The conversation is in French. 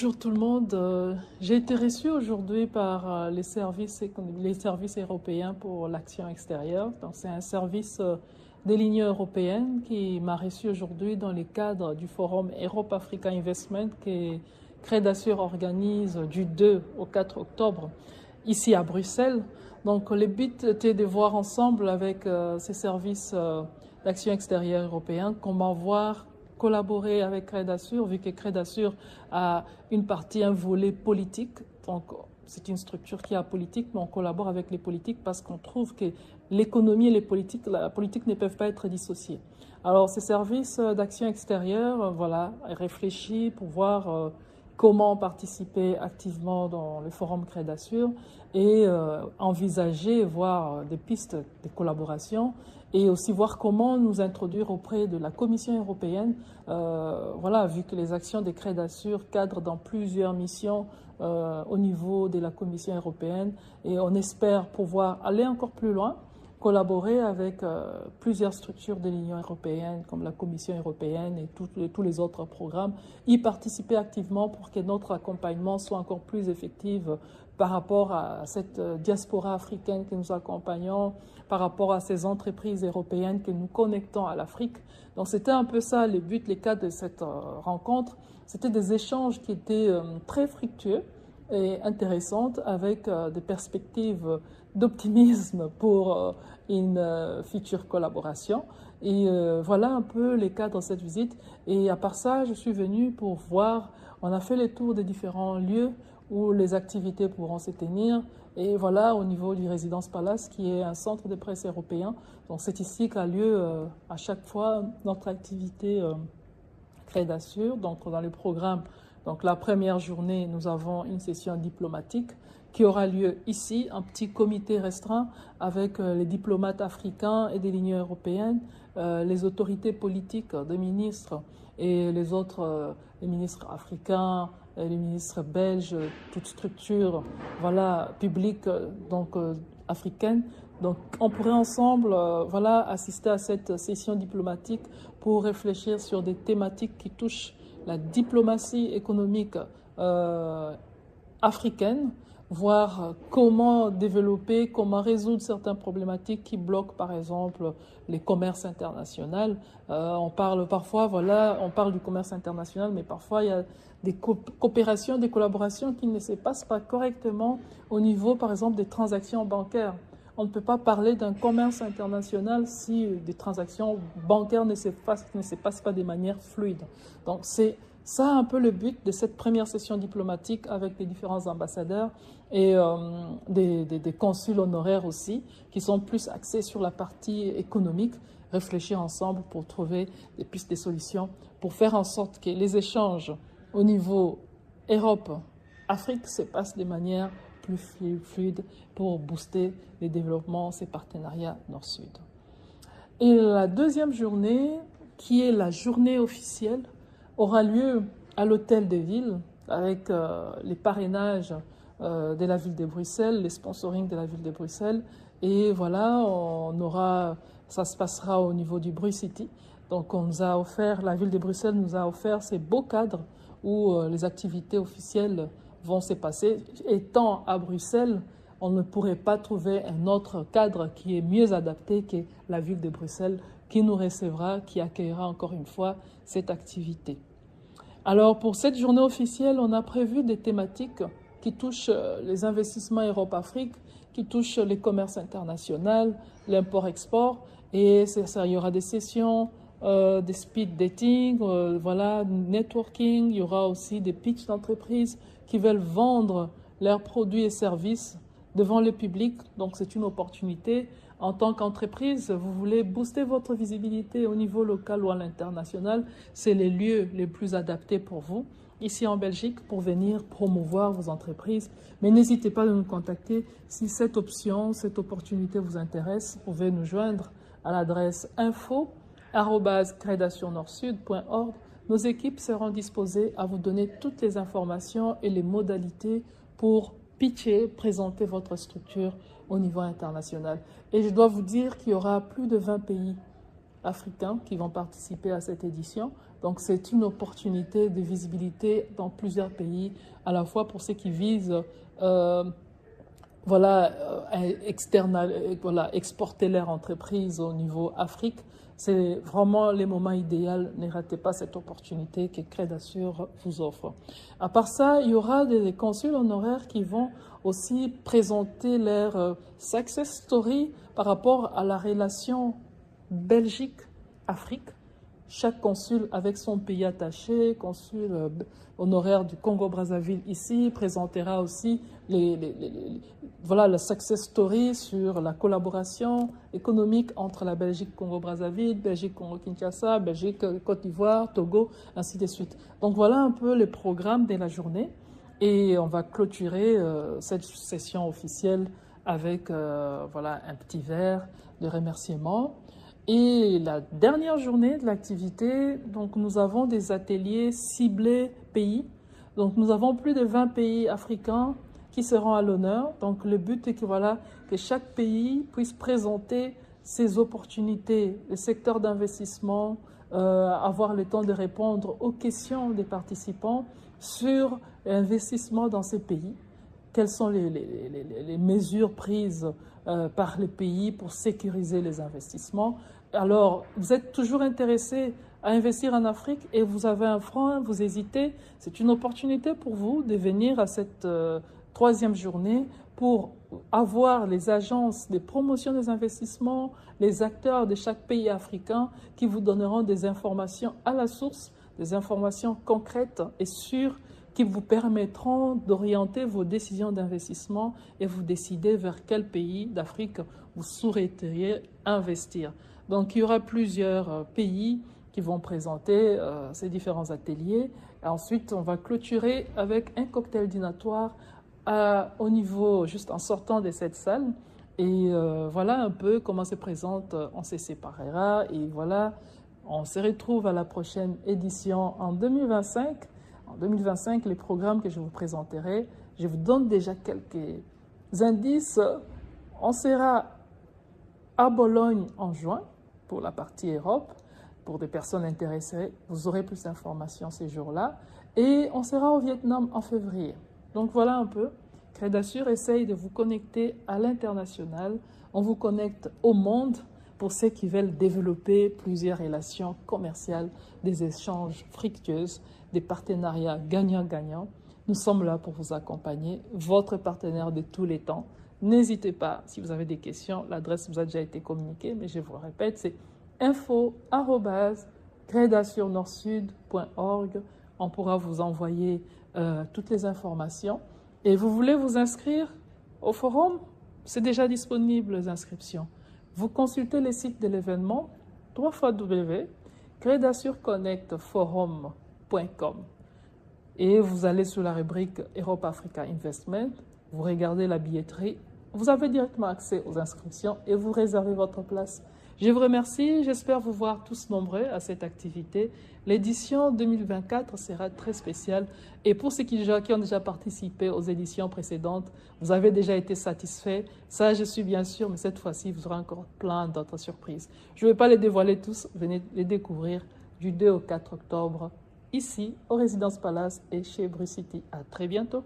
Bonjour tout le monde. J'ai été reçue aujourd'hui par les services européens pour l'action extérieure. Donc, c'est un service de l'Union européenne qui m'a reçue aujourd'hui dans le cadre du forum Europe-Africa Investment que Crédasur organise du 2 au 4 octobre ici à Bruxelles. Donc, le but était de voir ensemble avec ces services d'action extérieure européens comment collaborer avec Crédasur, vu que Crédasur a une partie, un volet politique. Donc, c'est une structure qui est politique, mais on collabore avec les politiques parce qu'on trouve que l'économie et la politique ne peuvent pas être dissociées. Alors, ces services d'action extérieure, voilà, réfléchis pour voir comment participer activement dans le forum Crédasur et envisager, voir des pistes de collaboration et aussi voir comment nous introduire auprès de la Commission européenne, voilà, vu que les actions des Crédasur cadrent dans plusieurs missions au niveau de la Commission européenne et on espère pouvoir aller encore plus loin, collaborer avec plusieurs structures de l'Union européenne comme la Commission européenne et tous les autres programmes, y participer activement pour que notre accompagnement soit encore plus effectif par rapport à cette diaspora africaine que nous accompagnons, par rapport à ces entreprises européennes que nous connectons à l'Afrique. Donc c'était un peu ça le but, les cas de cette rencontre. C'était des échanges qui étaient très fructueux et intéressantes avec des perspectives d'optimisme pour une future collaboration. Et voilà un peu les cas de cette visite. Et à part ça, je suis venue pour voir, on a fait le tour des différents lieux où les activités pourront se tenir. Et voilà, au niveau du Résidence Palace, qui est un centre de presse européen. Donc c'est ici qu'a lieu à chaque fois notre activité Crédasur. Donc dans le programme, donc la première journée, nous avons une session diplomatique qui aura lieu ici, un petit comité restreint avec les diplomates africains et de l'Union européenne, les autorités politiques des ministres et les autres, les ministres africains, les ministres belges, toute structure, voilà, publique, donc africaine. Donc, on pourrait ensemble, voilà, assister à cette session diplomatique pour réfléchir sur des thématiques qui touchent la diplomatie économique africaine, voir comment développer, comment résoudre certaines problématiques qui bloquent, par exemple, les commerces internationaux. On parle parfois, voilà, on parle du commerce international, mais parfois il y a des coopérations, des collaborations qui ne se passent pas correctement au niveau, par exemple, des transactions bancaires. On ne peut pas parler d'un commerce international si des transactions bancaires ne se passent pas de manière fluide. Donc c'est ça un peu le but de cette première session diplomatique avec les différents ambassadeurs et des consuls honoraires aussi, qui sont plus axés sur la partie économique, réfléchir ensemble pour trouver des pistes de solutions, pour faire en sorte que les échanges au niveau Europe-Afrique se passent de manière plus fluide pour booster les développements, ces partenariats Nord-Sud. Et la deuxième journée, qui est la journée officielle, aura lieu à l'Hôtel de Ville avec les parrainages de la ville de Bruxelles, les sponsorings de la ville de Bruxelles. Et voilà, ça se passera au niveau du Bruce City. Donc la ville de Bruxelles nous a offert ces beaux cadres où les activités officielles vont se passer. Étant à Bruxelles, on ne pourrait pas trouver un autre cadre qui est mieux adapté que la ville de Bruxelles qui nous recevra, qui accueillera encore une fois cette activité. Alors pour cette journée officielle, on a prévu des thématiques qui touchent les investissements Europe-Afrique, qui touchent les commerces internationaux, l'import-export, et il y aura des sessions, des speed dating, voilà, networking, il y aura aussi des pitchs d'entreprises qui veulent vendre leurs produits et services devant le public. Donc c'est une opportunité. En tant qu'entreprise, vous voulez booster votre visibilité au niveau local ou à l'international, c'est les lieux les plus adaptés pour vous, ici en Belgique, pour venir promouvoir vos entreprises. Mais n'hésitez pas à nous contacter si cette option, cette opportunité vous intéresse. Vous pouvez nous joindre à l'adresse info@credationnordsud.org. Nos équipes seront disposées à vous donner toutes les informations et les modalités pour pitcher, présenter votre structure au niveau international. Et je dois vous dire qu'il y aura plus de 20 pays africains qui vont participer à cette édition. Donc c'est une opportunité de visibilité dans plusieurs pays, à la fois pour ceux qui visent exporter leur entreprise au niveau Afrique. C'est vraiment les moments idéaux. Ne ratez pas cette opportunité que Crédassure vous offre. À part ça, il y aura des consuls honoraires qui vont aussi présenter leur success story par rapport à la relation Belgique-Afrique. Chaque consul avec son pays attaché, consul honoraire du Congo-Brazzaville ici, présentera aussi la success story sur la collaboration économique entre la Belgique Congo-Brazzaville, Belgique Congo-Kinshasa, Belgique Côte d'Ivoire, Togo, ainsi de suite. Donc voilà un peu le programme de la journée et on va clôturer cette session officielle avec un petit verre de remerciement. Et la dernière journée de l'activité, donc nous avons des ateliers ciblés pays. Donc nous avons plus de 20 pays africains qui seront à l'honneur. Donc le but est que chaque pays puisse présenter ses opportunités, le secteur d'investissement, avoir le temps de répondre aux questions des participants sur l'investissement dans ces pays. Quelles sont les mesures prises par les pays pour sécuriser les investissements? Alors, vous êtes toujours intéressé à investir en Afrique et vous avez un frein, vous hésitez, c'est une opportunité pour vous de venir à cette troisième journée pour avoir les agences de promotion des investissements, les acteurs de chaque pays africain qui vous donneront des informations à la source, des informations concrètes et sûres qui vous permettront d'orienter vos décisions d'investissement et vous décider vers quel pays d'Afrique vous souhaiteriez investir. Donc, il y aura plusieurs pays qui vont présenter ces différents ateliers. Et ensuite, on va clôturer avec un cocktail dînatoire au niveau, juste en sortant de cette salle. Et voilà un peu comment se présente, on se séparera. Et voilà, on se retrouve à la prochaine édition en 2025. En 2025, les programmes que je vous présenterai, je vous donne déjà quelques indices. On sera à Bologne en juin pour la partie Europe. Pour des personnes intéressées, vous aurez plus d'informations ces jours-là. Et on sera au Vietnam en février. Donc voilà un peu. Crédassure essaye de vous connecter à l'international. On vous connecte au monde pour ceux qui veulent développer plusieurs relations commerciales, des échanges fructueux, des partenariats gagnant-gagnant. Nous sommes là pour vous accompagner, votre partenaire de tous les temps. N'hésitez pas, si vous avez des questions, l'adresse vous a déjà été communiquée, mais je vous le répète, c'est info@crédassurenord-sud.org. On pourra vous envoyer toutes les informations. Et vous voulez vous inscrire au forum? C'est déjà disponible, les inscriptions. Vous consultez les sites de l'événement, www.crédassureconnectforum.com. Et vous allez sur la rubrique Europe Africa Investment, vous regardez la billetterie, vous avez directement accès aux inscriptions et vous réservez votre place. Je vous remercie, j'espère vous voir tous nombreux à cette activité. L'édition 2024 sera très spéciale et pour ceux qui ont déjà participé aux éditions précédentes, vous avez déjà été satisfaits. Ça, je suis bien sûr, mais cette fois-ci, vous aurez encore plein d'autres surprises. Je ne vais pas les dévoiler tous, venez les découvrir du 2 au 4 octobre, ici, au Résidence Palace et chez Bruce City. À très bientôt.